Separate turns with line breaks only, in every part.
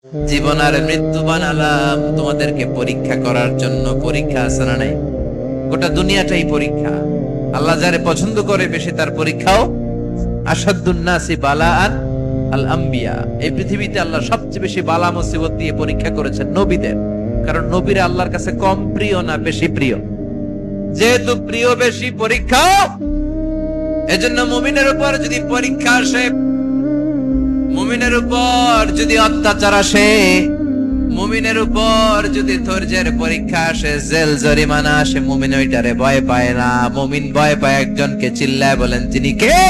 জীবন আর মৃত্যু বানালাম তোমাদেরকে পরীক্ষা করার জন্য। পরীক্ষা আছে না নাই? গোটা দুনিয়াটাই পরীক্ষা। আল্লাহ যারে পছন্দ করে বেশি তার পরীক্ষাও। আসাদুন নাসি বালাআন আল আম্বিয়া। এই পৃথিবীতে আল্লাহ সবচেয়ে বেশি বালা মুসিবত দিয়ে পরীক্ষা করেছেন নবীদের। কারণ নবীরা আল্লাহর কাছে কম প্রিয় না বেশি প্রিয়? যেহেতু প্রিয় বেশি, পরীক্ষা। এজন্য মুমিনের উপর যদি পরীক্ষা আসে, মুমিনের উপর যদি অত্যাচার আসে, মুমিনের উপর যদি ধৈর্যের পরীক্ষা আসে, জেল জরিমানা আসে, মুমিন ওইটারে ভয় পায় না। মুমিন ভয় পায় একজনকে। চিল্লায় বলেন তিনি কে?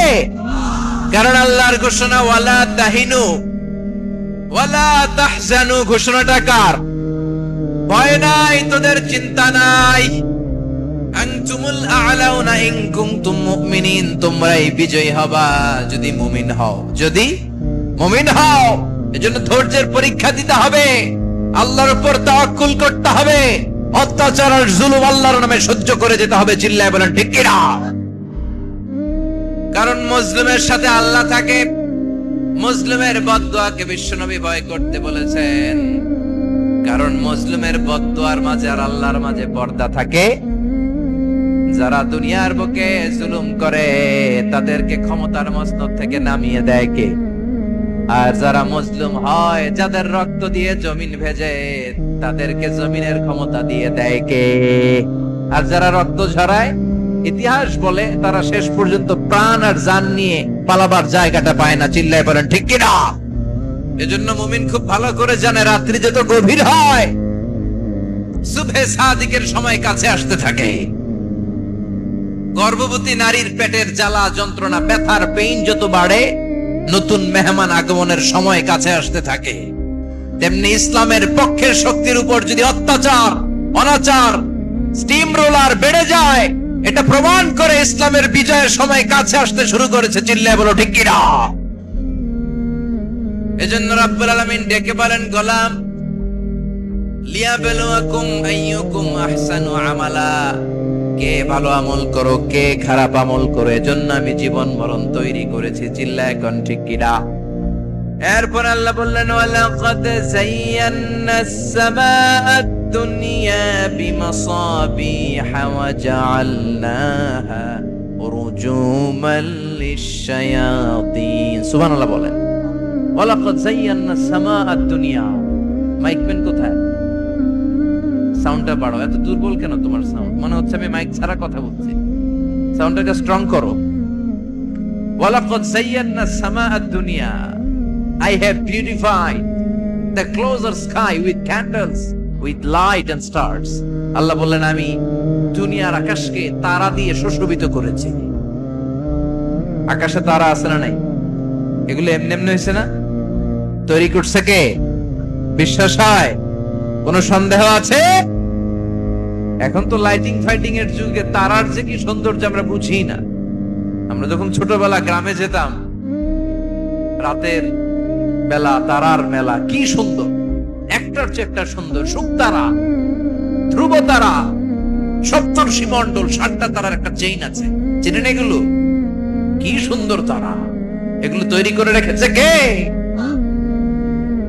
কারণ আল্লাহর ঘোষণা ওয়ালা তাহিনু ওয়ালা তাহজানু। ঘোষণাটা কার? ভয় নাই, তোদের চিন্তা নাই। আনতুমুল আ'লাউনা ইন কুনতুম মুমিনিন। তোমরাই বিজয়ী হবা যদি মুমিন হও। যদি মুমিন হও। এজন্য ধৈর্যের পরীক্ষা দিতে হবে, আল্লাহর উপর তাওয়াক্কুল করতে হবে, অত্যাচার আর জুলুম আল্লাহর নামে সহ্য করে যেতে হবে। চিল্লায় বলেন ঠিক কিনা? কারণ মুসলিমের সাথে আল্লাহ থাকে। মুসলিমের বদদুয়াকে বিশ্বনবী ভয় করতে বলেছেন। কারণ মুসলিমের বদদুয়ার মাঝে আর আল্লাহর মাঝে পর্দা থাকে। যারা দুনিয়ার বুকে জুলুম করে তাদেরকে ক্ষমতার মসনদ থেকে নামিয়ে দেয় কে? আর যারা মুসলিম হয়, যাদের রক্ত দিয়ে জমিন ভেজে, তাদেরকে জমিনের ক্ষমতা দিয়ে দেয় কে? আর যারা রক্ত ঝরায়, ইতিহাস বলে তারা শেষ পর্যন্ত প্রাণ আর জান নিয়ে পালাবার জায়গাটা পায় না। চিল্লায় বলেন ঠিক কিনা? এজন্য মুমিন খুব ভালো করে জানে রাত্রি যত গভীর হয়, সুবহে সাদিকের সময় কাছে আসতে থাকে। গর্ভবতী নারীর পেটের জ্বালা যন্ত্রণা, ব্যথার পেইন যত বাড়ে, নতুন মেহমান আগমনের সময় কাছে আসতে থাকে। তেমনি ইসলামের পক্ষের শক্তির উপর যদি অত্যাচার, অনাচার, স্টিম রোলার বেড়ে যায়, এটা প্রমাণ করে ইসলামের বিজয়ের সময় কাছে আসতে শুরু করেছে। চিল্লায় বলো ঠিক কিনা? এজন্য রাব্বুল আলামিন ডেকে বলেন, গোলাম লিয়াবলুয়াকুম আইয়ুকুম আহসানু আমালা। কে ভালো আমল করো, কে খারাপ আমল করো, এজন্য আমি জীবন মরণ তৈরি করেছি। চিল্লায় কোন ঠিক কিনা? এরপর আল্লাহ বললেন, ওয়ালাকাদ যায়্যানাস সামাআদ দুনিয়া বিমাসাবিহা ওয়া জাআলনাহা রুজুমান লিশ-শায়াতিন। সুবহানাল্লাহ বলেন। ওয়ালাকাদ যায়্যানাস সামাআদ দুনিয়া। মাইকম্যান কোথায়? সাউন্ডটা বাড়াও। এত দুর্বল কেন তোমার সাউন্ড? মনে হচ্ছে আমি মাইক ছাড়া কথা বলছি। সাউন্ডটাকে স্ট্রং করো। ওয়ালাকাদ যায়্যানাস সামাআদ দুনিয়া। I have beautified the closer sky with candles, with light and stars. আল্লাহ বললেন, আমি দুনিয়ার আকাশকে তারা দিয়ে সুশোভিত করেছি। আকাশে তারা আছে না নাই? এগুলো এমনি এমনি হয়েছে না? তৈরি করছে কে? বিশ্বাস হয়? কোন সন্দেহ আছে? এখন তো লাইটিং ফাইটিং এর যুগে তারার যে কি সৌন্দর্য আমরা বুঝি না। আমরা যখন ছোটবেলা গ্রামে যেতাম, রাতের বেলা তারার মেলা, কি সুন্দর! একটার চেয়ে একটা সুন্দর। শুকতারা, ধ্রুব তারা, সপ্তর্ষি মণ্ডল, 7টা তারার একটা চেইন আছে। চেনেন এগুলো? কি সুন্দর তারা! এগুলো তৈরি করে রেখেছে কে?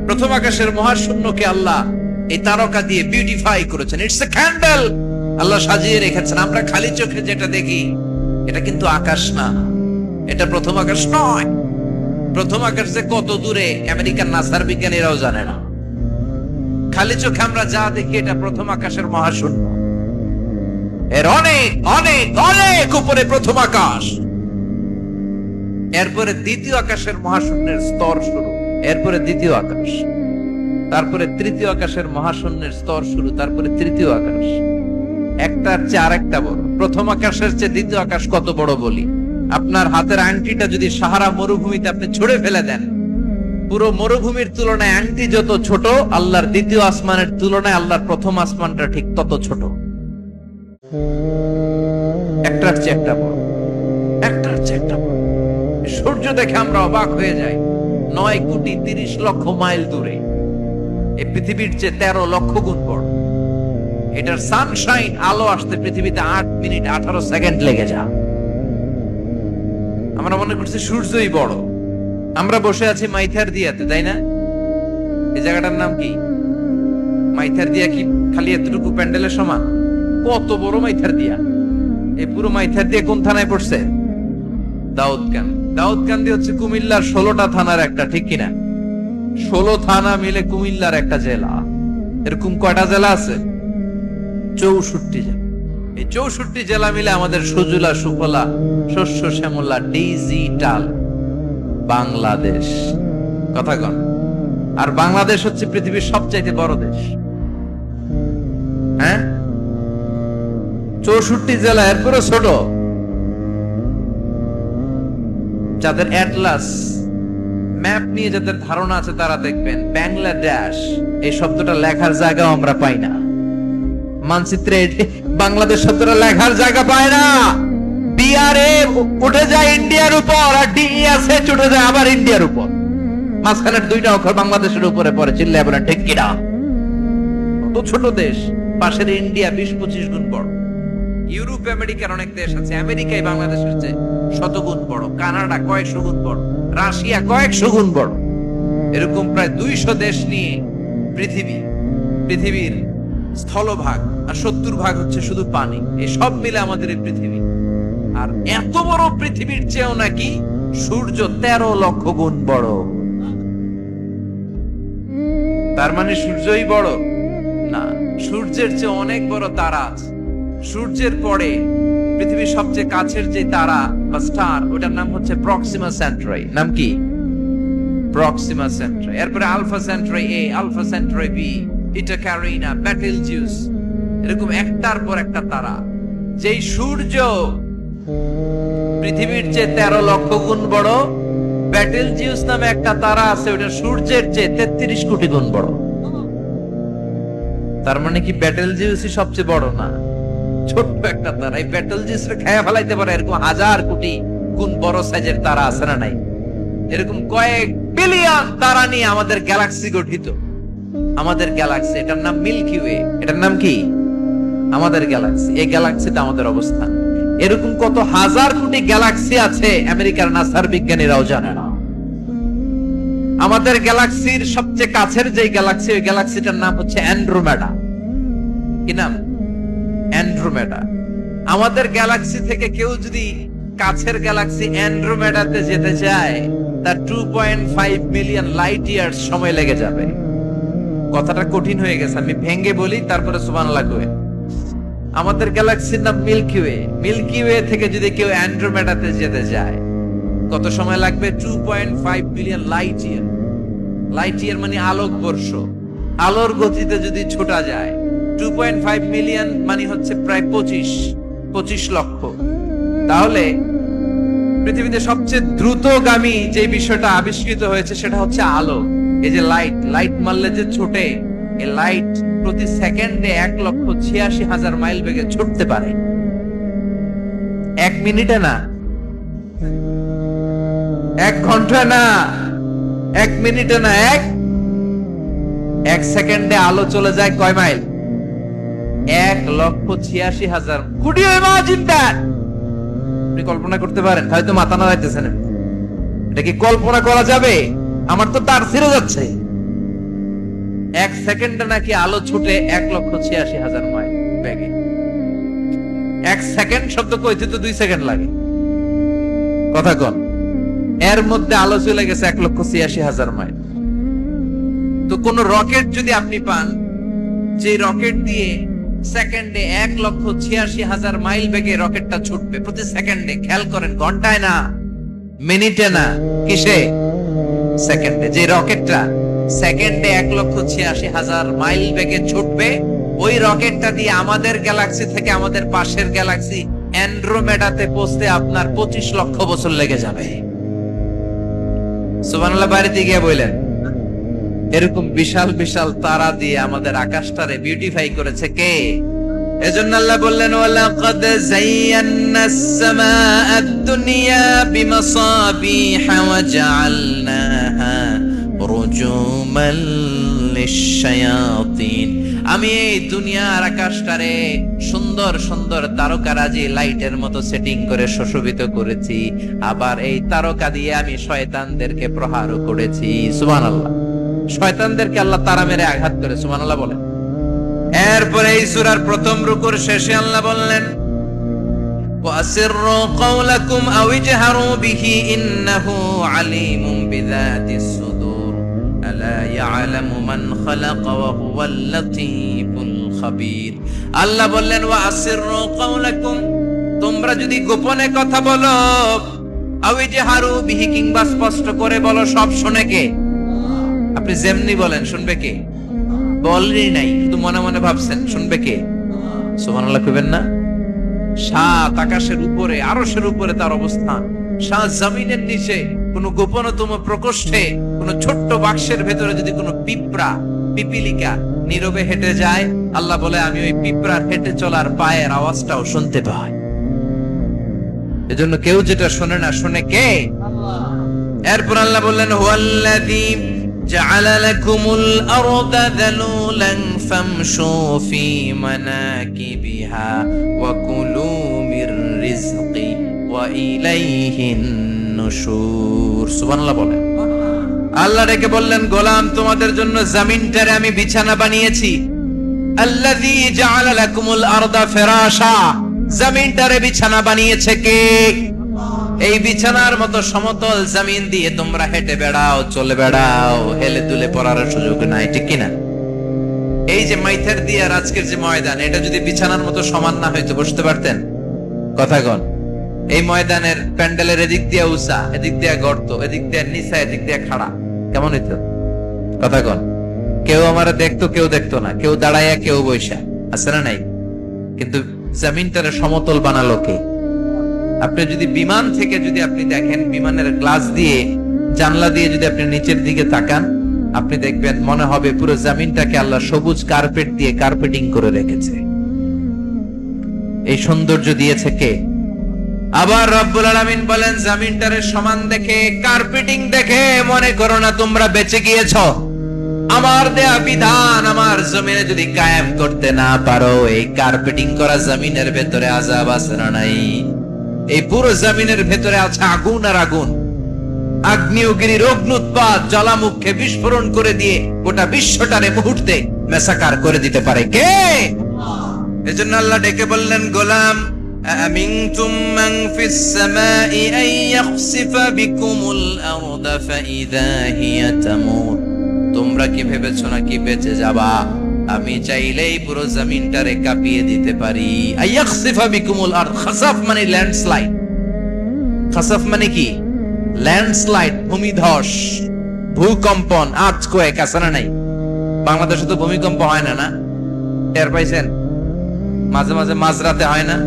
প্রথম আকাশের মহাশূন্যকে আল্লাহ এই তারকা দিয়ে বিউটিফাই করেছেন। It's a candle. আল্লাহ সাজিয়ে রেখেছেন। আমরা খালি চোখে যেটা দেখি, এটা কিন্তু আকাশ না, এটা প্রথম আকাশ নয়। প্রথম আকাশ যে কত দূরে আমেরিকার নাসার বিজ্ঞানীরাও জানে না। খালি চোখে আমরা যা দেখি, এটা প্রথম আকাশের মহাশূন্য। এর অনেক অনেক অনেক উপরে প্রথম আকাশ। এরপরে দ্বিতীয় আকাশের মহাশূন্যের স্তর শুরু। এরপরে দ্বিতীয় আকাশ, তারপরে তৃতীয় আকাশের মহাশূন্যের স্তর শুরু, তারপরে তৃতীয় আকাশ। একটার চেয়ে আরেকটা বড়। প্রথম আকাশের চেয়ে দ্বিতীয় আকাশ কত বড় বলি? আপনার হাতের আংটিটা যদি সাহারা মরুভূমিতে আপনি ছুঁড়ে ফেলে দেন, পুরো মরুভূমির তুলনায় আংটি যত ছোট, আল্লাহর দ্বিতীয় আসমানের তুলনায় আল্লাহর প্রথম আসমানটা ঠিক তত ছোট। একটার চেয়ে একটা বড়, একটার চেয়ে একটা বড়। সূর্য দেখে আমরা অবাক হয়ে যাই। 9,30,00,000 মাইল দূরে, এই পৃথিবীর চেয়ে 13 লক্ষ গুণ বড়। এটার সানশাইন, আলো আসতে পৃথিবীতে 8 মিনিট 18 সেকেন্ড লেগে যায়। আমরা মনে করছি সূর্যই বড়। আমরা বসে আছি মাইথার দিয়াতে, তাই না? এই জায়গাটার নাম কি? মাইথার দিয়া কি খালি এতটুকু প্যান্ডেলের সমান? কত বড় মাইথার দিয়া! এই পুরো মাইথার দিয়ে কোন থানায় পড়ছে? দাউদকান। দাউদকান্দি হচ্ছে কুমিল্লার 16টা থানার একটা, ঠিক কিনা? 16 থানা মিলে কুমিল্লার একটা জেলা। এরকম কয়টা জেলা আছে? 64 জেলা। এই 64 জেলা মিলে আমাদের সুজলা সুফলা শস্য শ্যামলা ডিজিটাল বাংলাদেশ। কথা কন। আর বাংলাদেশ হচ্ছে পৃথিবীর সবচাইতে বড় দেশ। হ্যাঁ, 64 জেলা, এরপরে ছোট। যাদের অ্যাটলাস ম্যাপ নিয়ে যাদের ধারণা আছে তারা দেখবেন বাংলাদেশ এই শব্দটা লেখার জায়গাও আমরা পাই না। মানচিত্রে বাংলাদেশ শব্দটা লেখার জায়গা পায় না। বিআরএ উঠে যায় ইন্ডিয়ার উপর, আর ডিইএসএ উঠে যায় আবার ইন্ডিয়ার উপর। মাঝখানের দুইটা অক্ষর বাংলাদেশের উপরে পড়ে। চিল্লায় বলেন ঠিক কিনা? কত ছোট দেশ, পাশের ইন্ডিয়া 20-25 গুণ বড়। ইউরোপ আমেরিকার অনেক দেশ আছে, আমেরিকায় বাংলাদেশের চেয়ে শতগুণ বড়। কানাডা কয়েকশো গুণ বড়, রাশিয়া কয়েকশো গুণ বড়। এরকম প্রায় 200 দেশ নিয়ে পৃথিবীর স্থলভাগ, আর 70% হচ্ছে শুধু পানি। এই সব মিলে আমাদের এই পৃথিবী। আর এত বড় পৃথিবীর চেয়েও নাকি সূর্য 13 লক্ষ গুণ বড়। তার মানে সূর্যই বড় না, সূর্যের চেয়ে অনেক বড় তারা আছে। সূর্যের পরে পৃথিবীর সবচেয়ে কাছের যে তারা বা স্টার, ওটার নাম হচ্ছে প্রক্সিমা সেন্ট্রাই। নাম কি? প্রক্সিমা সেন্ট্রাই। এরপরে আলফা সেন্ট্রাই এ, আলফা সেন্ট্রাই বি, ইটা ক্যারিনা, বেটেলজিউস, এরকম একটার পর একটা তারা। যেই সূর্য পৃথিবীর চেয়ে 13 লক্ষ গুণ বড়, বেটেলজিউস নামে একটা তারা আছে, ওটা সূর্যের চেয়ে 33 কোটি গুণ বড়। তার মানে কি বেটেলজিউসই সবচেয়ে বড় না? ছোট্ট একটা তারা। এই বেটেলজিউসকে খেয়ে ফেলাইতে পারে এরকম 1000 কোটি গুণ বড় সাইজের তারা আছে না নাই? এরকম কয়েক বিলিয়ন তারা নিয়ে আমাদের গ্যালাক্সি গঠিত। আমাদের গ্যালাক্সি, এটার নাম মিল্কি ওয়ে। এটার নাম কি? আমাদের গ্যালাক্সি। এই গ্যালাক্সিতে আমাদের অবস্থান। এরকম কত হাজার কোটি গ্যালাক্সি আছে আমেরিকার নাসার বিজ্ঞানীরাও জানে না। আমাদের গ্যালাক্সির সবচেয়ে কাছের যে গ্যালাক্সি, ওই গ্যালাক্সিটার নাম হচ্ছে অ্যান্ড্রোমেডা। কি নাম? অ্যান্ড্রোমেডা। আমাদের গ্যালাক্সি থেকে কেউ যদি কাছের গ্যালাক্সি অ্যান্ড্রোমেডাতে যেতে চায়, তার 2.5 মিলিয়ন লাইট ইয়ার্স সময় লেগে যাবে। কথাটা কঠিন হয়ে গেছে, আমি ভেঙ্গে বলি, তারপরে সুবহানাল্লাহ কই। আমাদের গ্যালাক্সির নাম মিল্কি ওয়ে। মিল্কি ওয়ে থেকে যদি কেউ অ্যান্ড্রোমেডাতে যেতে চায়, কত সময় লাগবে? 2.5 billion light year. Light year মানে আলোক বর্ষ। আলোর গতিতে যদি ছোটা যায়, 2.5 মিলিয়ন মানে হচ্ছে প্রায় 25 লক্ষ। তাহলে পৃথিবীতে সবচেয়ে দ্রুতগামী যে বিষয়টা আবিষ্কৃত হয়েছে সেটা হচ্ছে আলো। এই যে লাইট মারলে যে ছোটে, এই লাইট প্রতি সেকেন্ডে 1,86,000 মাইল বেগে ছুটতে পারে। 1 মিনিটে না, 1 ঘন্টা না, 1 মিনিটে না, 1 সেকেন্ডে আলো চলে যায় কয় mile? 1,86,000। Could you imagine that? আপনি কল্পনা করতে পারেন? হয়তো মাথা নাড়াইতেছেন। এটা কি কল্পনা করা যাবে? আমার তো তার ছিঁড়ে যাচ্ছে। 1 সেকেন্ডে নাকি আলো ছুটে 1,86,000 মাইল বেগে। 1 সেকেন্ড শব্দ কইতে তো 2 সেকেন্ড লাগে। কথা কন। এর মধ্যে আলো চলে গেছে 1,86,000 মাইল। তো কোন রকেট যদি আপনি পান, যে রকেট দিয়ে সেকেন্ডে 1,86,000 মাইল বেগে রকেটটা ছুটবে প্রতি সেকেন্ডে, খেয়াল করেন, ঘন্টায় না, মিনিটে না, কিসে? সেকেন্ডে। যে রকেটটা সেকেন্ডে 1,86,000 মাইল বেগে ছুটবে, ওই রকেটটা দিয়ে আমাদের গ্যালাক্সি থেকে আমাদের পাশের গ্যালাক্সি অ্যান্ড্রোমেডাতে পৌঁছতে আপনার 25 লক্ষ বছর লেগে যাবে। সুবহানাল্লাহ বাড়িতে গিয়ে বললেন। এরকম বিশাল বিশাল তারা দিয়ে আমাদের আকাশটারে বিউটিফাই করেছে কে? এজন্য আল্লাহ বললেন, ওয়ালাকাদ যায়্যানাস সামাআদ দুনিয়া বিমাসাবিহা ওয়া জাআলনাহা রুজুমান লিশ-শায়াতিন। আমি এই দুনিয়ার আকাশটারে সুন্দর সুন্দর তারকারাজি লাইটের মতো সেটিং করে সুশোভিত করেছি। আবার এই তারকা দিয়ে আমি শয়তানদেরকে প্রহারও করেছি। সুবহানাল্লাহ। শয়তানদেরকে আল্লাহ তারা মেরে আঘাত করে, সুবহানাল্লাহ বলেন। এরপরে এই সূরার প্রথম রুকুর শেষে আল্লাহ বললেন, وَأَسِرُّوا قَوْلَكُمْ أَوْ اجْهَرُوا بِهِ إِنَّهُ عَلِيمٌ بِذَاتِ الصُّدُورِ أَلَا يَعْلَمُ مَنْ خَلَقَ وَهُوَ اللَّطِيفُ الْخَبِيرُ। আল্লাহ বললেন, وَأَسِرُّوا قَوْلَكُمْ, তোমরা যদি গোপনে কথা বলো, আও ইজহারু বিহি, কিংবা স্পষ্ট করে বলো, সব শুনে কে? আপনি যেমনি বলেন শুনবে কে? বলেনই নাই, শুধু মনে মনে ভাবছেন, শুনবে কে? সুবহানাল্লাহ কইবেন না? সাত আকাশের উপরে, আরশের উপরে তার অবস্থান, সাত জমিনের নিচে, কোন গোপনতম প্রকোষ্ঠে, কোন ছোট্ট বাক্সের ভেতরে যদি কোনো পিঁপড়া, পিপিলিকা নীরবে হেঁটে যায়, আল্লাহ বলে আমি ওই পিঁপড়ার হেঁটে চলার পায়ের আওয়াজটাও শুনতে পাই। এজন্য কেউ যেটা শোনে না, শুনে কে? এরপর আল্লাহ বললেন, হুয়াল্লাযী জাআলা লাকুমুল আরদা যালুলান ফামশু ফি মানাকিবিহা ওয়া কুলু মির রিজকি ওয়া ইলাইহিন নুশুর। সুবহানাল্লাহ বলেন। আল্লাহ ডেকে বললেন, গোলাম, তোমাদের জন্য জমিনটারে আমি বিছানা বানিয়েছি। আল্লাযী জাআলা লাকুমুল আরদা ফিরাশা, জমিনটারে বিছানা বানিয়েছে কে? এই বিছানার মতো সমতল জমিন দিয়ে তোমরা হেঁটে বেড়াও, চলে বেড়াও, হেলে দুলে পড়ার সুযোগ নাই, ঠিক কিনা? এই যে মাইথার দিয়ে আর আজকের যে ময়দান, এটা যদি বিছানার মতো সমান না হয়তো বসতে পারতেন? কথা কন। এই ময়দানের প্যান্ডেলের এদিক দিয়ে উঁচা, এদিক দিয়ে গর্ত, এদিক দিয়ে নিচা, এদিক দিয়ে খাড়া, কেমন হইতো? কথা কন। কেউ আমারে দেখতো, কেউ দেখতো না, কেউ দাঁড়াইয়া, কেউ বৈশা, আছে না নাই? কিন্তু জমিনটারে সমতল বানালো কে? আপনি যদি বিমান থেকে যদি আপনি দেখেন, বিমানের গ্লাস দিয়ে, জানলা দিয়ে যদি আপনি নিচের দিকে তাকান, আপনি দেখবেন মনে হবে পুরো জমিনটাকে আল্লাহ সবুজ কার্পেট দিয়ে কার্পেটিং করে রেখেছে। এই সৌন্দর্য দিয়েছে কে? আবার রব্বুল আলামিন বলেন, জমিনটারে সমান দেখে, কার্পেটিং দেখে মনে করো না তোমরা বেঁচে গিয়েছো। আমার দেয়া বিধান আমার জমিনে যদি কায়েম করতে না পারো, এই কার্পেটিং করা জমিনের ভেতরে আযাব আছে না নাই? এই পুরো জমিনের ভেতরে আছে আগুন আর আগুন। আগ্নেয়গিরির অগ্নুৎপাত জ্বালামুখে বিস্ফোরণ করে দিয়ে গোটা বিশ্বটারে মুহূর্তে মেসাকার করে দিতে পারে কে? এজন্য আল্লাহ ডেকে বললেন, গোলাম, আমিনতুম মান ফিস সামাই আন ইয়াখসিফা বিকুমুল আরদা ফাইযা হিয়া তামুর। তোমরা কি ভেবেছো নাকি বেঁচে যাবা? আমি চাইলেই পুরো জমিনটারে কাঁপিয়ে দিতে পারি। আইয়াখসিফা বিকুমুল আরদ, খাসাফ মানে ল্যান্ডস্লাইড। খাসাফ মানে কি? ল্যান্ডস্লাইড, ভূমিধস, ভূকম্পন, আর্থকোয়েক, আছে না নাই? বাংলাদেশে তো ভূমিকম্প হয় না, না? টের পাইছেন? মাঝে মাঝে মাঝরাতে হয় না?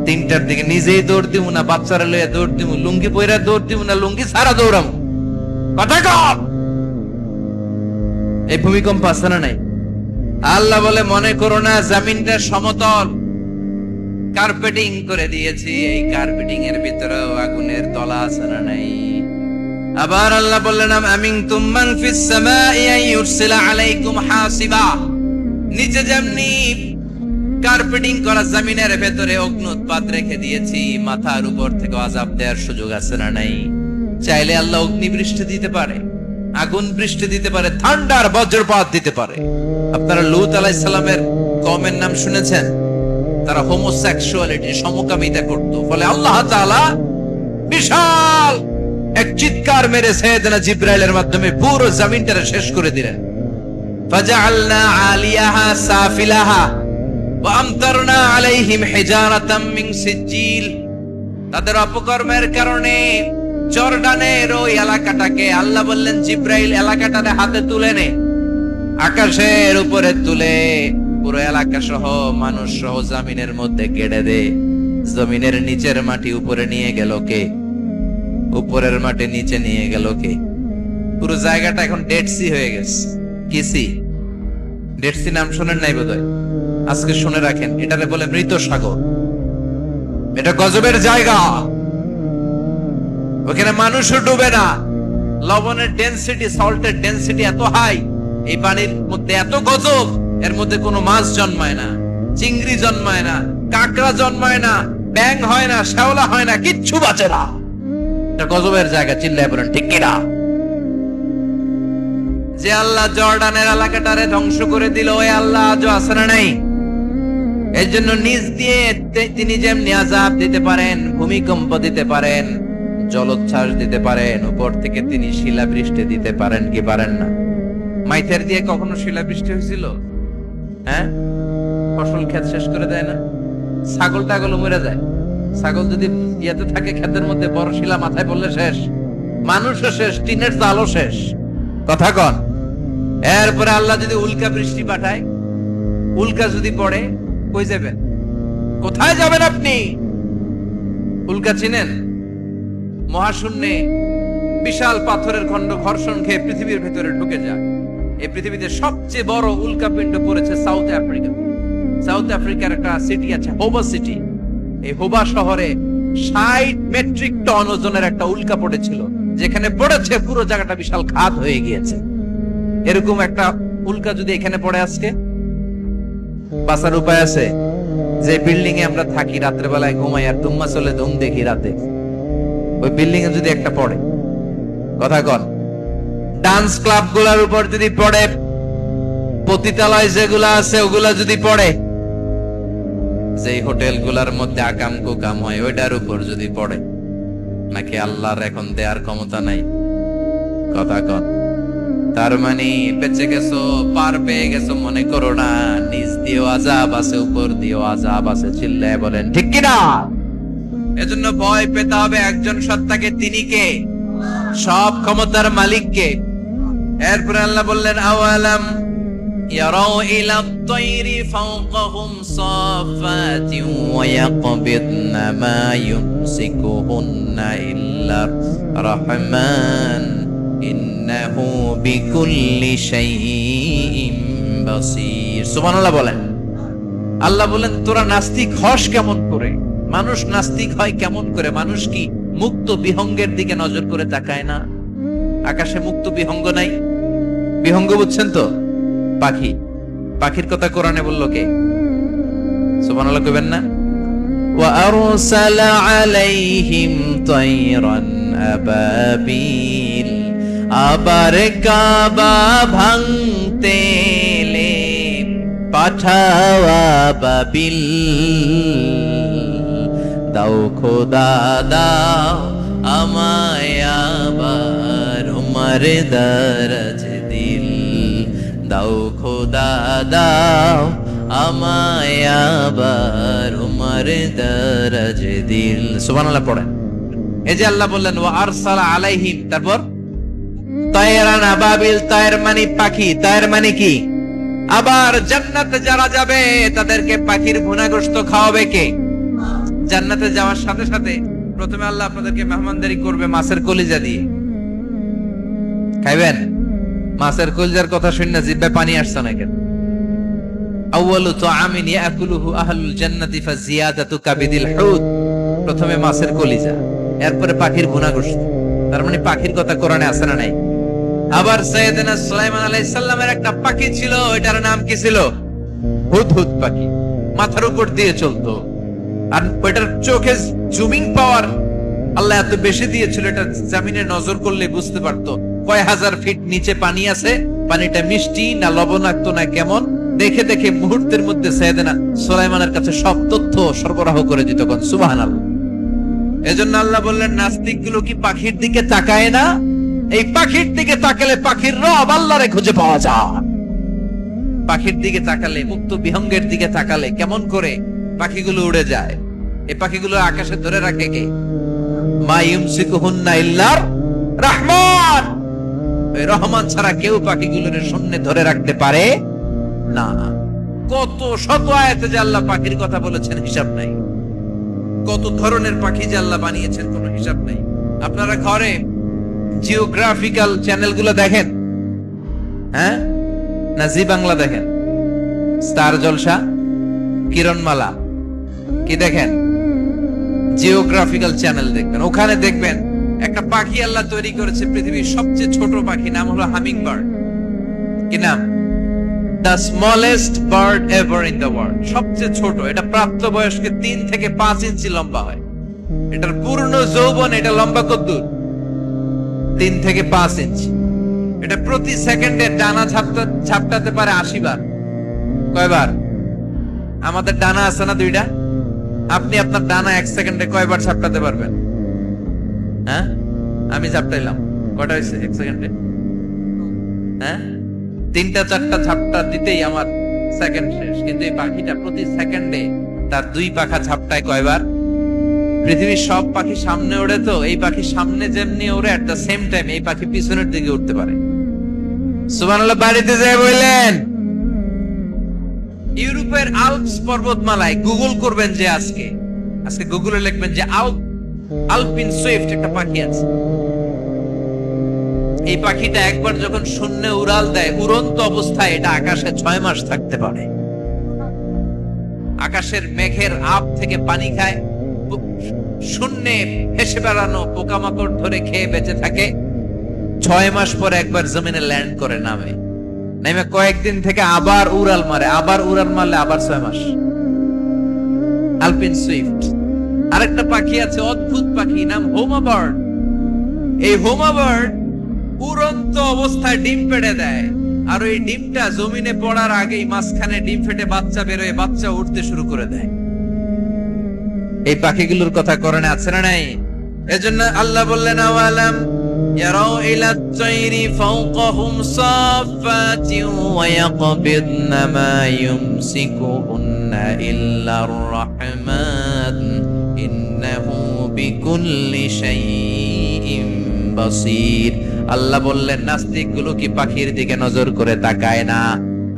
3টার দিকে নিজেই দৌড় দিব না, বাচ্চারা লইয়া দৌড় দিব, লুঙ্গি পইরা দৌড় দিব না, লুঙ্গি ছাড়া দৌড়াবো? কথা কর। এই ভূমিকম্প আছে না নাই? আল্লাহ বলে, মনে করো না জমিনটা সমতল, কার্পেটিং করে দিয়েছি। এই কার্পেটিং এর ভিতরেও আগুনের তলা আছে না নাই? আবার আল্লাহ বললেন, আমিনতুম মান ফিস সামাই আন ইউরসিলা আলাইকুম হাসিবা। নিচে যেমনি কার্পেটিং করা জমিনের ভেতরে অগ্নুৎপাত রেখে দিয়েছি, মাথার উপর থেকে আযাব দেওয়ার সুযোগ আছে না নাই? চাইলে আল্লাহ অগ্নি বৃষ্টি দিতে পারে, আগুন বৃষ্টি দিতে পারে, ঠান্ডার বজ্রপাত দিতে পারে। আপনারা লূত আলাইহিস সালামের কওমের নাম শুনেছেন? তারা হোমোসেক্সুয়ালিটি, সমকামিতা করত। ফলে আল্লাহ তাআলা বিশাল এক চিৎকার মেরে সাইয়েদনা জিবরাইলের মাধ্যমে পুরো জমিনটারে শেষ করে দিলেন। ফাজআলনা আলিয়াহা সাফিলাহা ওয়া আমতারনা আলাইহিম হিজারাতাম মিন সিজিল। তাদের অপকর্মের কারণে জর্ডানের ওই এলাকাটাকে আল্লাহ বললেন, জিবরাইল এলাকাটারে হাতে তুলে নে, আকাশের উপরে তুলে পুরো এলাকা সহ মানুষ সহ জমিনের মধ্যে কেটে দে। জমিনের নিচের মাটি উপরে নিয়ে গেল কে? উপরের মাটি নিচে নিয়ে গেল কে? পুরো জায়গাটা এখন ডেড সি হয়ে গেছে। কি সি? ডেড সি নাম শোনেন নাই বোধহয়? আজকে শুনে রাখেন, এটারে বলে মৃত সাগর। এটা গজবের জায়গা, ওখানে মানুষও ডুবে না। লবণের ডেনসিটি, সল্টের ডেনসিটি এত হাই, এই পানির মধ্যে এত গজব, এর মধ্যে কোনো মাছ জন্মায় না, চিংড়ি জন্মায় না, কাঁকড়া জন্মায় না, ব্যাং হয় না, শ্যাওলা হয় না, কিচ্ছু বাঁচে না। এটা গজবের জায়গা, চিল্লায় বলেন ঠিক কিনা? যে আল্লাহ জর্ডানের এলাকাটারে ধ্বংস করে দিল, ওই আল্লাহ আজও আছে না নাই? এর জন্য নিজ দিয়ে তিনি যেমনি আযাব দিতে পারেন, ভূমিকম্প দিতে পারেন, জলোচ্ছ্বাস দিতে পারেন, উপর থেকে তিনি শিলাবৃষ্টি দিতে পারেন কি পারেন না? মাইথের দিয়ে কখনো শিলাবৃষ্টি হয়েছিল? হ্যাঁ, ফসল ক্ষেত শেষ করে দেয় না? ছাগল টাগল মরে যায়। ছাগল যদি ইয়াতে থাকে ক্ষেতের মধ্যে, বড় শিলা মাথায় পড়লে শেষ, মানুষও শেষ, টিনের চালও শেষ। কথা কন। এরপরে আল্লাহ যদি উল্কা বৃষ্টি পাঠায়, উল্কা যদি পড়ে, কই যাবেন? কোথায় যাবেন আপনি? উল্কা চিনেন? মহাশূন্যে বিশাল পাথরের খন্ড ঘর্ষণ খেয়ে পৃথিবীর ভিতরে ঢুকে যায়। এই পৃথিবীতে সবচেয়ে বড় উল্কাপিণ্ড পড়েছে সাউথ আফ্রিকা। সাউথ আফ্রিকার একটা সিটি আছে, হোবা সিটি। এই হোবা শহরে 60 মেট্রিক টন ওজনের একটা উল্কা পড়েছিল, যেখানে পড়েছে পুরো জায়গাটা বিশাল খাদ হয়ে গিয়েছে। এরকম একটা উল্কা যদি এখানে পড়ে আজকে, বাঁচার উপায় আছে? যে বিল্ডিং এ আমরা থাকি, রাত্রে বেলায় ঘুমাই আর দুম্মা চলে ধুম দেখি রাতে, ওই বিল্ডিং এ যদি একটা পড়ে, কথা কন। ডান্স ক্লাব গুলার উপর যদি পড়ে, পতিতালয় যেগুলা আছে ওগুলা যদি পড়ে, যেই হোটেল গুলার মধ্যে আকাম কুকাম হয় ওইটার উপর যদি পড়ে, নাকি আল্লাহর এখন দেয়ার ক্ষমতা নাই? কথা কন। তার মানে বেঁচে গেছো, পার পেয়ে গেছো মনে করো না, নিচ দিয়েও আযাব আছে, উপর দিয়েও আযাব আছে। চিল্লায় বলেন ঠিক কিনা? এজন্য ভয় পেতে হবে একজন সত্তাকে, তিনি কে? সব ক্ষমতার মালিক কে? এরপর আল্লাহ বললেন, আওয়ালাম ইয়ারাউ ইলা তায়রি ফাওকাহুম সাফাতিন ওয়া ইয়াকবিদনা মা ইউমসিকুহুন্না ইল্লা রাহমান ইন্নাহু বিকুল্লি শাইইন বাসীর। সুবহানাল্লাহ বলেন। আল্লাহ বলেন, তোরা নাস্তিক হস কেমন করে? মানুষ নাস্তিক হয় কেমন করে? মানুষ কি মুক্ত বিহঙ্গের দিকে নজর করে তাকায় না? আকাশে মুক্ত বিহঙ্গ নাই? বিহঙ্গ বুঝছেন তো? পাখি। পাখির কথা কোরআনে বললো কে? সুবহানাল্লাহ কইবেন না? ওয়া আরসালা আলাইহিম তায়রান আবাবিল। আবার কাবা ভাঙতে এলে পাঠাওয়া বাবিল। দাও খোদা দাও আমায় আবার উমর দরজ দিল। দাও খোদা দাও আমায় আবার উমর দরজ দিল। সুবহানাল্লাহ পড়েন। এই যে আল্লাহ বললেন ওয়া আরসালা আলাইহিম, তারপর তায়রান আবাবিল। তায়ের মানে পাখি, তায়ের মানে কি? আবার জান্নাতে যারা যাবে তাদেরকে পাখির ভুনাগোশত খাওয়াবে কে? জান্নাতে যাওয়ার সাথে সাথে প্রথমে আল্লাহ আপনাদেরকে মেহমানদারি করবে মাছের কলিজা দিয়ে। খাইবেন? মাছের কলিজার কথা শুনে জিহ্বায় পানি আসছে না কেন? আউয়ালু তুআমিন ইয়াকুলুহু আহলুল জান্নাতি ফাজিয়াদাতু কাবিদিল হুদ। প্রথমে মাছের কলিজা, এরপরে পাখির ভুনাগোশত। তার মানে পাখির কথা কোরআনে আছে না নাই? আবার সাইয়েদনা সুলাইমান আলাইহিস সালামের একটা পাখি ছিল, ওইটার নাম কি ছিল? হুদহুদ পাখি। মাথার উপর দিয়ে চলতো, আর ওইটার চোখে জুমিং পাওয়ার আল্লাহ এত বেশি দিয়েছিল, এটা জমিনে নজর করলে বুঝতে পারতো কয় হাজার ফিট নিচে পানি আছে, পানিটা মিষ্টি না লবণাক্ত না কেমন, দেখে দেখে মুহূর্তের মধ্যে সাইয়েদনা সুলাইমানের কাছে সব তথ্য সরবরাহ করে দিত। সুবহানাল্লাহ। এজন্য আল্লাহ বললেন, নাস্তিক গুলো কি পাখির দিকে তাকায় না? এই পাখির দিকে তাকালে পাখির রব আল্লাহরে খুঁজে পাওয়া যায়। পাখির দিকে তাকালে, মুক্ত বিহঙ্গের দিকে তাকালে কেমন করে পাখিগুলো উড়ে যায়। এই পাখিগুলো আকাশে ধরে রাখে কে? মা ইউমসিকুহুন্না ইল্লা রাহমান। ওই রহমান ছাড়া কেউ পাখিগুলোর শূন্যে ধরে রাখতে পারে না। কত শত আয়াতে যে আল্লাহ পাখির কথা বলেছেন হিসাব নাই। কত ধরনের পাখি যে আল্লাহ বানিয়েছেন কোনো হিসাব নাই। আপনারা ঘরে জিওগ্রাফিক্যাল চ্যানেলগুলো দেখেন? হ্যাঁ, না জি বাংলা দেখেন? স্টার জলসা, কিরণমালা, কি দেখেন? জিওগ্রাফিক্যাল চ্যানেল দেখবেন। ওখানে দেখবেন একটা পাখি আল্লাহ তৈরি করেছে, পৃথিবীর সবচেয়ে ছোট পাখি, নাম হলো হামিং বার্ড। কি নাম? The smallest bird ever in the world. সবচেয়ে ছোট। এটা প্রাপ্তবয়স্কে 3 থেকে 5 ইঞ্চি লম্বা হয়। এটার পূর্ণ যৌবন এটা লম্বা কতদূর? 3 থেকে 5 ইঞ্চি। এটা প্রতি সেকেন্ডে ডানা ঝাপটাতে পারে 80 বার। কয়বার? আমাদের ডানা আছে না দুইটা, আপনি আপনার ডানা 1 সেকেন্ডে কয়বার ঝাপটাতে পারবেন? হ্যাঁ, আমি ঝাপটাইলাম, কয়টা হয়েছে 1 সেকেন্ডে? হ্যাঁ, 3টা 4টা ঝাপটা দিতেই আমার সেকেন্ড শেষ। কিন্তু এই পাখিটা প্রতি সেকেন্ডে তার 2 পাখা ঝাপটায় কয়বার? পৃথিবীর সব পাখি সামনে ওড়ে, তো এই পাখি সামনে যেমনি ওড়ে, এট দ্য সেম টাইম এই পাখি পিছনের দিকে উঠতে পারে। সুবহানাল্লাহ। বাড়িতে যায় বললেন ইউরোপের আল্পস পর্বতমালায়, গুগল করবেন যে আজকে গুগলে লিখবেন যে আলপিন সুইফট একটা পাখি আছে। এই পাখিটা একবার যখন শূন্যে উড়াল দেয়, উড়ন্ত অবস্থায় এটা আকাশে 6 মাস থাকতে পারে। আকাশের মেঘের আপ থেকে পানি খায়, শূন্যে ভেসে বেড়ানো পোকামাকড় ধরে খেয়ে বেঁচে থাকে। 6 মাস পরে একবার জমিনে ল্যান্ড করে, নামে কয়েকদিন থেকে আবার উড়াল মারে, আবার 6 মাস। আলপিন সুইফট। আরেকটা পাখি আছে, অদ্ভুত পাখি, নাম হোমা বার্ড। এই হোমা বার্ড উড়ন্ত অবস্থায় ডিম পেড়ে দেয়, আর ওই ডিমটা জমিনে পড়ার আগেই মাঝখানে ডিম ফেটে বাচ্চা বেরোয়, বাচ্চা উঠতে শুরু করে দেয়। এই পাখিগুলোর কথা কোরআনে আছে না নাই? এজন্য আল্লাহ বললেন আওয়ালাম ইয়ারাউ ইলা তাইরি ফাওকাহুম সাফাতিন ওয়া ইয়াকবিদনা মা ইউমসিকুহুন্না ইল্লার রাহমান ইন্নাহু বিকুল্লি শাইইন বাসীর। আল্লাহ বললেন নাস্তিকগুলো কি পাখির দিকে নজর করে তাকায় না?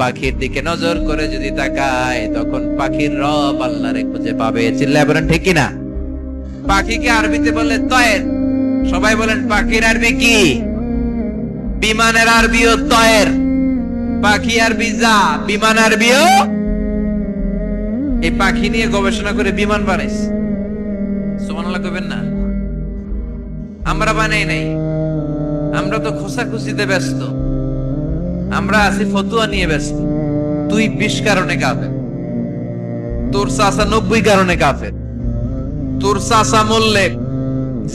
পাখির দিকে নজর করে যদি তাকায়, তখন পাখির রব আল্লাহরে খুঁজে পাবে। চিল্লায় বলেন ঠিক কিনা? পাখিকে আরবিতে বলে তয়ের। সবাই বলেন পাখির আরবি কি? বিমানের আরবিও তয়ের। পাখি আরবি যা, বিমান আরবিও। এই পাখি নিয়ে গবেষণা করে বিমান বানাইছে। সুবহানাল্লাহ কইবেন না? আমরা বানাই নাই, আমরা তো খোঁচাখুচিতে ব্যস্ত, আমরা আছি ফতুয়া নিয়ে ব্যস্ত। তুই 20 কারণে কাফের, তোর চাচা 90 কারণে কাফের। তোর চাচা মরলে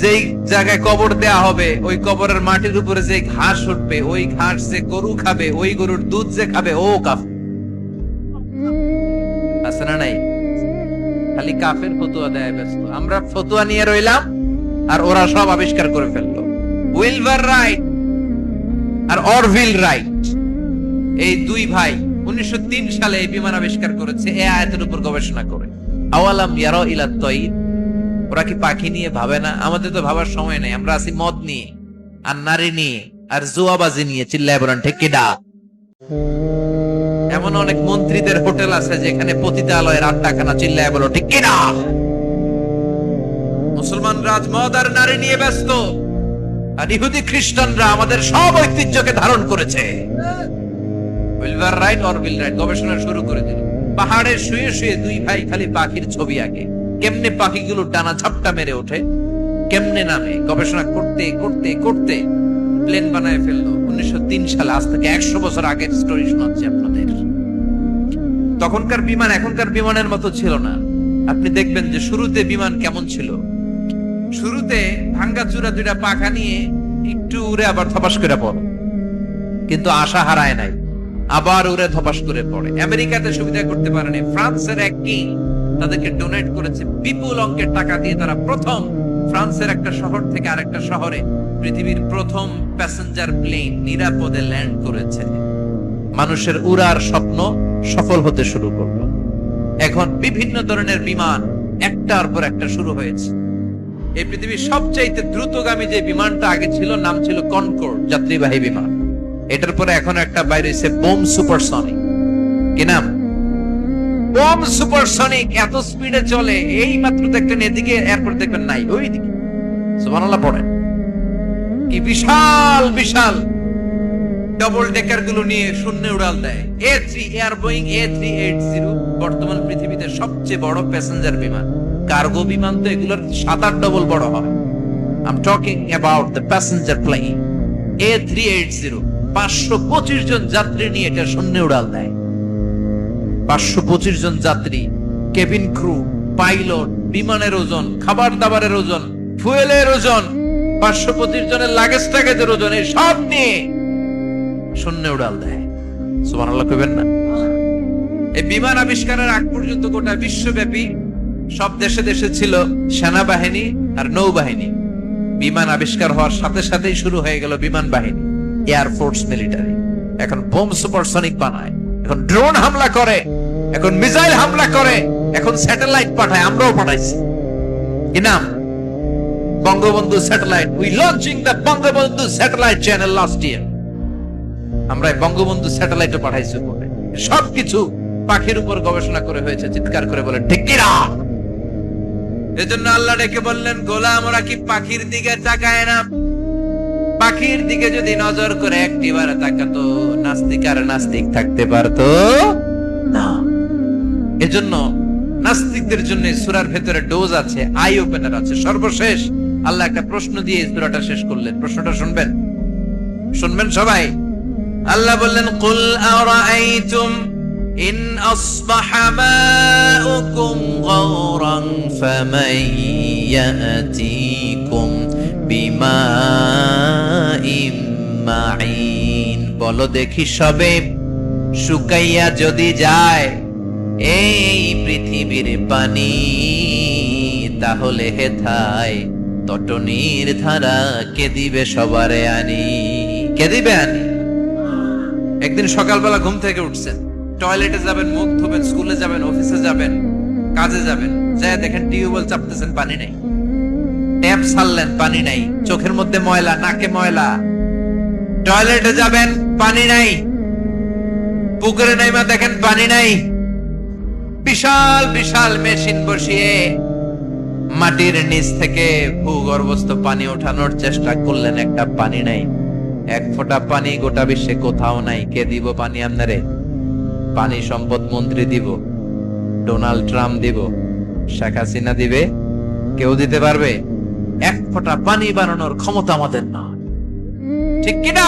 যেই জায়গায় কবর দেয়া হবে, ওই কবরের মাটির উপরে যে ঘাস উঠবে, ওই ঘাস যে গরু খাবে, ওই গরুর দুধ যে খাবে, ও কাফের। আছে না নাই? খালি কাফের ফতুয়া দেয় ব্যস্ত। আমরা ফতুয়া নিয়ে রইলাম, আর ওরা সব আবিষ্কার করে ফেললো। উইলবার রাইট আর অরভিল রাইট, এই 2 ভাই 1903 সালে এই বিমান আবিষ্কার করেছে, এই আয়াতের উপর গবেষণা করে। আওয়ালাম ইয়ারাউ ইলা তাইর, ওরা কি পাখি নিয়ে ভাবে না? আমাদের তো ভাবার সময় নেই, আমরা আছি মদ নিয়ে আর নারী নিয়ে আর জুয়াবাজি নিয়ে। চিল্লায় বলেন ঠিক কিনা? এমন অনেক মন্ত্রীদের হোটেল আছে যেখানে পতিতালয়ের আড্ডাখানা। চিল্লায় বলো ঠিক কিনা? মুসলমান রাজ মদ আর নারী নিয়ে ব্যস্ত, আর ইহুদি খ্রিস্টানরা আমাদের সব ঐতিহ্যকে ধারণ করেছে। উইলবার রাইট অরভিল রাইট গবেষণা শুরু করে দিল। পাহাড়ে শুয়ে শুয়ে 2 ভাই খালি পাখির ছবি আঁকে, কেমনে পাখিগুলো ডানা ঝাপটা মেরে ওঠে, কেমনে নামে। গবেষণা করতে করতে করতে প্লেন বানায় ফেললো 1903 সালে। আজ থেকে 100 বছর আগের স্টোরি শোনাচ্ছি আপনাদের। তখনকার বিমান এখনকার বিমানের মতো ছিল না। আপনি দেখবেন যে শুরুতে বিমান কেমন ছিল। শুরুতে ভাঙ্গাচুরা 2টা পাখা নিয়ে একটু উড়ে আবার ধপাস করে পড়ে, কিন্তু আশা হারায় নাই, আবার উড়ে ধপাস করে পড়ে। আমেরিকাতে সুবিধা করতে পারেনি। ফ্রান্সের এক কিং তাদেরকে ডোনেট করেছে বিপুল অঙ্কের টাকা দিয়ে। তারা প্রথম ফ্রান্সের একটা শহর থেকে আরেকটা শহরে পৃথিবীর প্রথম প্যাসেঞ্জার প্লেন নিরাপদে ল্যান্ড করেছে। মানুষের উড়ার স্বপ্ন সফল হতে শুরু করলো। এখন বিভিন্ন ধরনের বিমান একটার পর একটা শুরু হয়েছে। এই পৃথিবীর সবচাইতে দ্রুতগামী যে বিমানটা আগে ছিল, নাম ছিল কনকর্ড যাত্রীবাহী বিমান। এটার পরে এখন একটা বাইরে হয়েছে বোম সুপারসনিক। কি নাম? Bomb supersonic. এত স্পিডে চলে, এই মাত্র দেখলেন এদিকে এয়ারপোর্ট দেখবেন নাই, ওইদিকে। সুবহানাল্লাহ পড়েন। কি বিশাল বিশাল ডবল ডেকার গুলো নিয়ে শূন্যে উড়াল দেয়। A3 এয়ার বোয়িং A380 বর্তমান পৃথিবীতে সবচেয়ে বড় প্যাসেঞ্জার বিমান। কার্গো বিমান তো এগুলোর 7-8 ডবল বড় হয়। I'm talking about the passenger plane A380। 525 জন যাত্রী নিয়ে এটা শূন্যে উড়াল দেয়। 525 জন যাত্রী, কেবিন ক্রু, পাইলট, বিমানের ওজন, খাবার দাবারের ওজন, ফুয়েলের ওজন, 525 জনের লাগেজ টাগেজের ওজন, এই সব নিয়ে শূন্য উড়াল দেয়। সুবহানাল্লাহ কইবেন না? এই বিমান আবিষ্কারের আগ পর্যন্ত গোটা বিশ্বব্যাপী সব দেশে দেশে ছিল সেনাবাহিনী আর নৌবাহিনী। বিমান আবিষ্কার হওয়ার সাথে সাথেই শুরু হয়ে গেল বিমান বাহিনী, এয়ারফোর্স, মিলিটারি। এখন বোম সুপারসনিক বানায়, এখন ড্রোন হামলা করে, এখন মিসাইল হামলা করে, এখন স্যাটেলাইট পাঠায়। আমরাও পাঠাইছি। কি নাম? Bangabandhu satellite. We launching the Bangabandhu satellite channel last year. আমরা বঙ্গবন্ধু স্যাটেলাইটও পাঠাইছি উপরে। সবকিছু পাখির উপর গবেষণা করে হয়েছে। চিৎকার করে বলেন ঠিক কিনা? এজন্য আল্লাহ ডেকে বললেন, গোলাম ওরা কি পাখির দিকে তাকায় না? পাখির দিকে যদি নজর করে একটিবার তাকাতো, নাস্তিক আর নাস্তিক থাকতে পারতো না। এজন্য নাস্তিকদের জন্য সূরার ভেতরে ডোজ আছে, আই ওপেনার আছে। সর্বশেষ আল্লাহ একটা প্রশ্ন দিয়ে সূরাটা শেষ করলেন। প্রশ্নটা শুনবেন? শুনবেন সবাই? আল্লাহ বললেন, কুল আরাআইতুম ইন আসবাহা মাউকুম গাওরান ফামান ইয়াতিকুম বিমাইম মাইন। বলো দেখি সবে, শুকাইয়া যদি যায় এই পৃথিবীর পানি, তাহলে হেথায় তটনির ধারা কে দিবে সবারে আনি? কে দিবে আনি? একদিন সকালবেলা ঘুম থেকে উঠছেন, টয়লেটে যাবেন, মুখ ধোবেন, স্কুলে যাবেন, অফিসে যাবেন, কাজে যাবেন, যায় দেখেন টিউবওয়েল চাপতেছেন, পানি নেই। ট্যাপ ছাড়লেন, পানি নাই। চোখের মধ্যে ময়লা, নাকে ময়লা। টয়লেটে যাবেন, পানি নাই। পুকুরে নাইমা দেখেন পানি নাই। বিশাল বিশাল মেশিন বসিয়ে মাটির নিচ থেকে ভূগর্ভস্থ পানি ওঠানোর চেষ্টা করলেন, একটা পানি নাই। এক ফোঁটা পানি গোটা বিশ্বে কোথাও নাই। কে দিব পানি আপনারে? পানি সম্পদ মন্ত্রী দিব, ডোনাল্ড ট্রাম্প দিব, শেখ হাসিনা দিবে? কেউ দিতে পারবে? এক ফোঁটা পানি বানানোর ক্ষমতা আমাদের না। ঠিক কিনা?